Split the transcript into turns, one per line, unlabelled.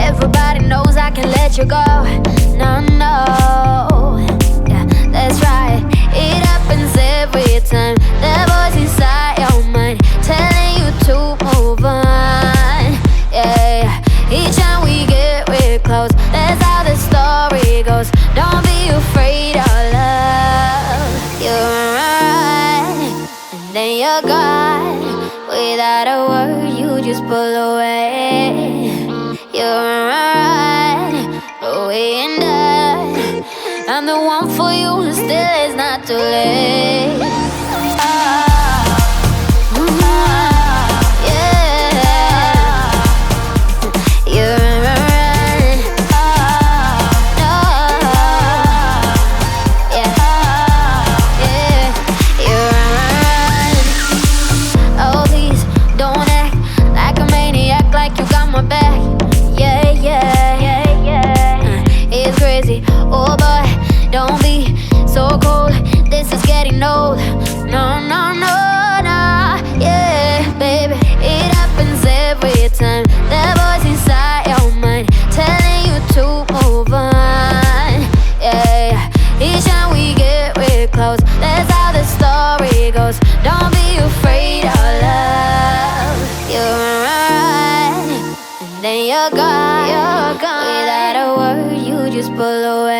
Everybody knows I can't let you go. No, no, yeah, that's right. It happens every time. The voice inside your mind telling you to move on. Yeah, each time we get real close, that's how the story goes. Don't be afraid of love. You're right, and then you're gone. Without a word, you just pull away. You're right, but we ain't done. I'm the one for you, and still it's not too late. Oh boy, don't be so cold. This is getting old. No, no, no, no. Yeah, baby, it happens every time. The voice inside your mind telling you to move on. Yeah, each time we get real close, that's how the story goes. Don't be afraid of love. You're right, and then you're gone. Without a word, you just pull away.